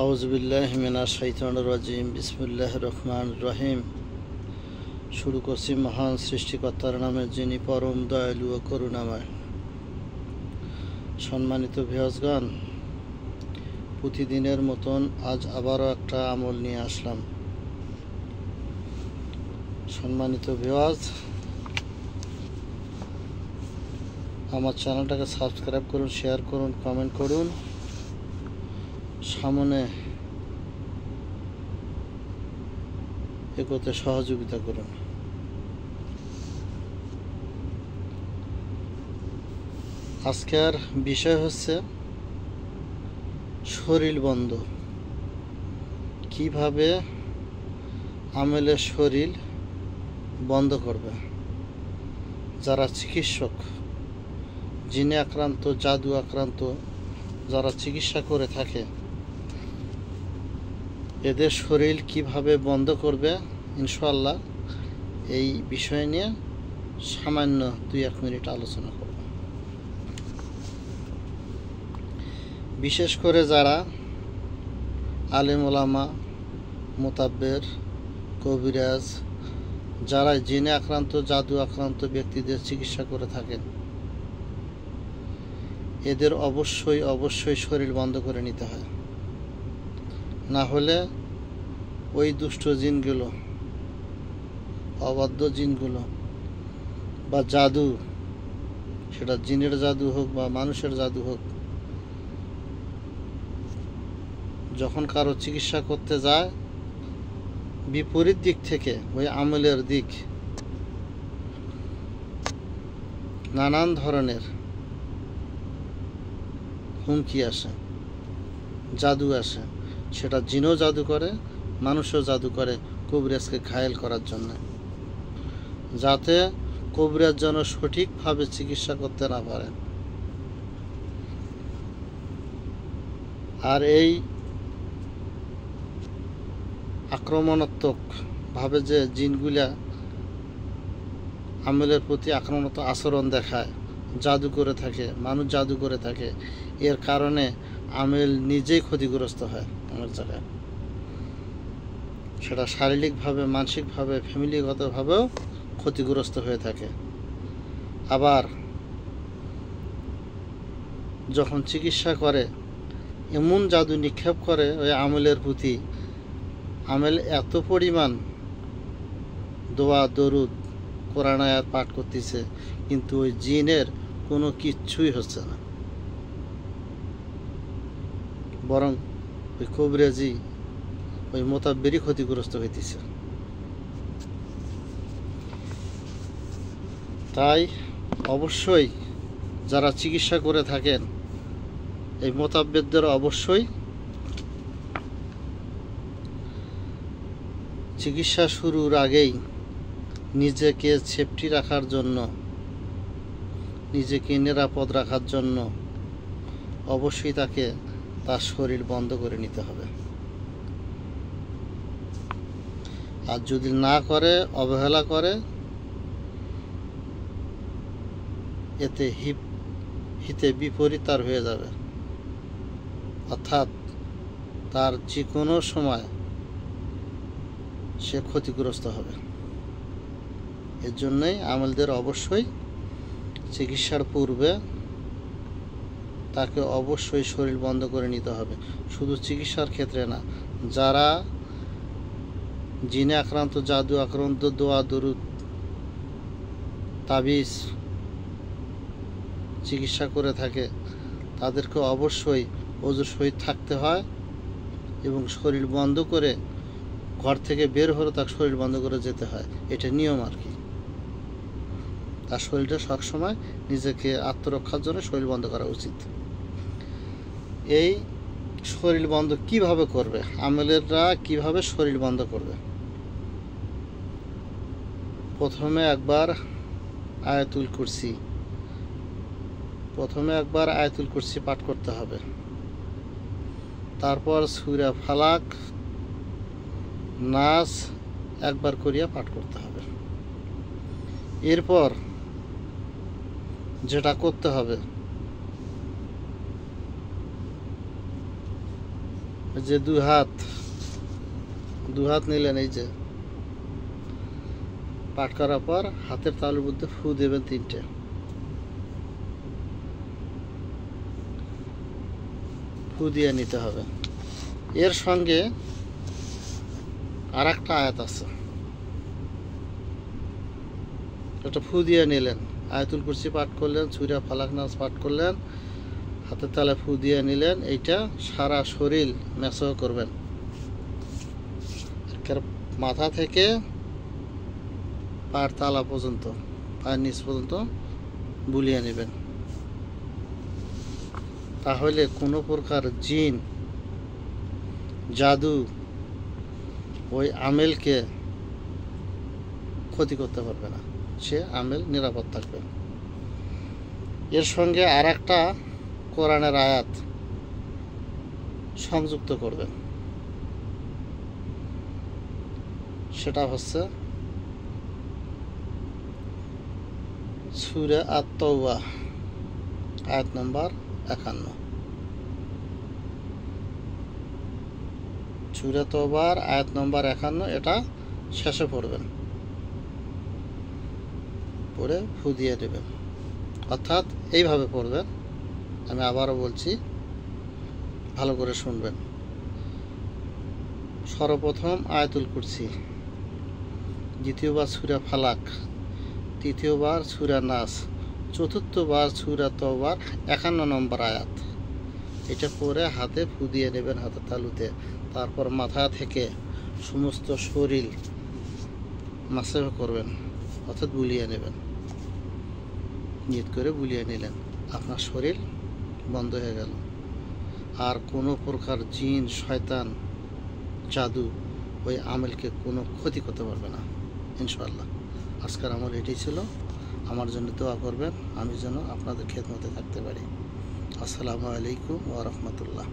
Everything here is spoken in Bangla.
আউযুবিল্লাহি মিনাশ শাইতানির রাজিম। বিসমিল্লাহির রহমানির রহিম। শুরু করছি মহান সৃষ্টিকর্তার নামে, যিনি পরম দয়ালু ও করুণাময়। সম্মানিত ভিউয়ার্সগণ, প্রতিদিনের মতন আজ আবারও একটা আমল নিয়ে আসলাম। সম্মানিত ভিউয়ার্স, আমার চ্যানেলটাকে সাবস্ক্রাইব করুন, শেয়ার করুন, কমেন্ট করুন, সামনে এগোতে সহযোগিতা করুন। আজকের বিষয় হচ্ছে শরীর বন্ধ। কিভাবে আমেলের শরীর বন্ধ করবে। যারা চিকিৎসক, জিনে আক্রান্ত, জাদু আক্রান্ত যারা চিকিৎসা করে থাকে, এদের শরীর কিভাবে বন্ধ করবে, ইনশাআল্লাহ এই বিষয় নিয়ে সামান্য 2-1 মিনিট আলোচনা করব। বিশেষ করে যারা আলেম ওলামা, মুতাব্বের, কবিরাজ, যারা জিনে আক্রান্ত, জাদু আক্রান্ত ব্যক্তিদের চিকিৎসা করে থাকেন, এদের অবশ্যই শরীর বন্ধ করে নিতে হয়। না হলে ওই দুষ্ট জিনগুলো, অবাধ্য জিনগুলো বা জাদু, সেটা জিনের জাদু হোক বা মানুষের জাদু হোক, যখন কারো চিকিৎসা করতে যায়, বিপরীত দিক থেকে ওই আমলের দিক নানান ধরনের হুমকি আসে, জাদু আসে। সেটা জিনও জাদু করে, মানুষও জাদু করে কবিরাজকে ঘায়েল করার জন্য, যাতে কবিরাজ যেন সঠিকভাবে চিকিৎসা করতে না পারে। আর এই আক্রমণাত্মক ভাবে যে জিনগুলা আমেলের প্রতি আক্রমণাত্মক আচরণ দেখায়, জাদু করে থাকে, মানুষ জাদু করে থাকে, এর কারণে আমেল নিজেই ক্ষতিগ্রস্ত হয়। আমার জায়গায় সেটা শারীরিকভাবে, মানসিকভাবে, ফ্যামিলিগতভাবেও ক্ষতিগ্রস্ত হয়ে থাকে। আবার যখন চিকিৎসা করে, এমন জাদু নিক্ষেপ করে ওই আমেলের প্রতি, আমেল এত পরিমাণ দোয়া দরুদ কোরআন আয়াত পাঠ করতেছে, কিন্তু ওই জিনের কোনো কিচ্ছুই হচ্ছে না, বরং ওই কবিরাজি, ওই মোতাব্বেরই ক্ষতিগ্রস্ত হইতেছে। তাই অবশ্যই যারা চিকিৎসা করে থাকেন, এই মোতাব্বেরদের অবশ্যই চিকিৎসা শুরুর আগেই নিজেকে সেফটি রাখার জন্য, নিজেকে নিরাপদ রাখার জন্য অবশ্যই তাকে তার শরীর বন্ধ করে নিতে হবে। আর যদি না করে, অবহেলা করে, এতে হিতে বিপরীত তার হয়ে যাবে। অর্থাৎ তার যে কোনো সময় সে ক্ষতিগ্রস্ত হবে। এর জন্যই আমাদের অবশ্যই চিকিৎসার পূর্বে তাকে অবশ্যই শরীর বন্ধ করে নিতে হবে। শুধু চিকিৎসার ক্ষেত্রে না, যারা জিনে আক্রান্ত, জাদু আক্রান্ত, দোয়া দরুদ, তাবিজ চিকিৎসা করে থাকে, তাদেরকে অবশ্যই ওযুর সহিত থাকতে হয় এবং শরীর বন্ধ করে ঘর থেকে বের হলে তার শরীর বন্ধ করে যেতে হয়। এটা নিয়ম আর কি। তার শরীরটা সবসময় নিজেকে আত্মরক্ষার জন্য শরীর বন্ধ করা উচিত। এই শরীর বন্ধ কিভাবে করবে, আমেলেররা কিভাবে শরীর বন্ধ করবে? প্রথমে একবার আয়াতুল কুরসি পাঠ করতে হবে। তারপর সূরা ফালাক, নাস একবার করিয়া পাঠ করতে হবে। এরপর যেটা করতে হবে, যে দু হাত নিলেন, এই যে পাঠ করার পর হাতের তালুর মধ্যে ফু দেবেন 3টে। ফু দিয়ে নিতে হবে। এর সঙ্গে আর একটা আয়াত আছে, একটা ফু দিয়ে নিলেন, আয়াতুল কুরসি পাঠ করলেন, সূরা ফালাক নাস পাঠ করলেন, হাতের তালে ফু দিয়ে নিলেন। এইটা সারা শরীর মেসহ করবেন, মাথা থেকে পায়ের তালা পর্যন্ত, পায়ের নিচ পর্যন্ত বুলিয়ে নেবেন। তাহলে কোনো প্রকার জিন জাদু ওই আমেলকে ক্ষতি করতে পারবে না, সে আমেল নিরাপদ থাকবে। এর সঙ্গে আর একটা কোরআনের আয়াত সংযুক্ত করবেন, সেটা হচ্ছে সূরা আত-তাওবা আয়াত নম্বর 51। সূরা তাওবার আয়াত নম্বর 51, এটা শেষে পড়বেন, পড়ে ফু দিয়ে দেবেন। অর্থাৎ এইভাবে পড়বেন, আমি আবারও বলছি, ভালো করে শুনবেন। সর্বপ্রথম আয়াতুল কুরসি, দ্বিতীয়বার সূরা ফালাক, তৃতীয়বার সূরা নাস, চতুর্থবার সূরা তাওবার 51 নম্বর আয়াত। এটা পরে হাতে ফু দিয়ে নেবেন, হাতের তালুতে। তারপর মাথা থেকে সমস্ত শরীর মাসাজ করবেন, অর্থাৎ বুলিয়ে নেবেন। নিয়ত করে বুলিয়ে নিলেন, আপনার শরীর বন্ধ হয়ে গেল। আর কোনো প্রকার জিন শয়তান জাদু ওই আমেলকে কোনো ক্ষতি করতে পারবে না ইনশাআল্লাহ। আজকের আমল এটাই ছিল। আমার জন্য দোয়া করবেন, আমি যেন আপনাদের খেদমতে থাকতে পারি। আসসালামু আলাইকুম ওয়া রাহমাতুল্লাহ।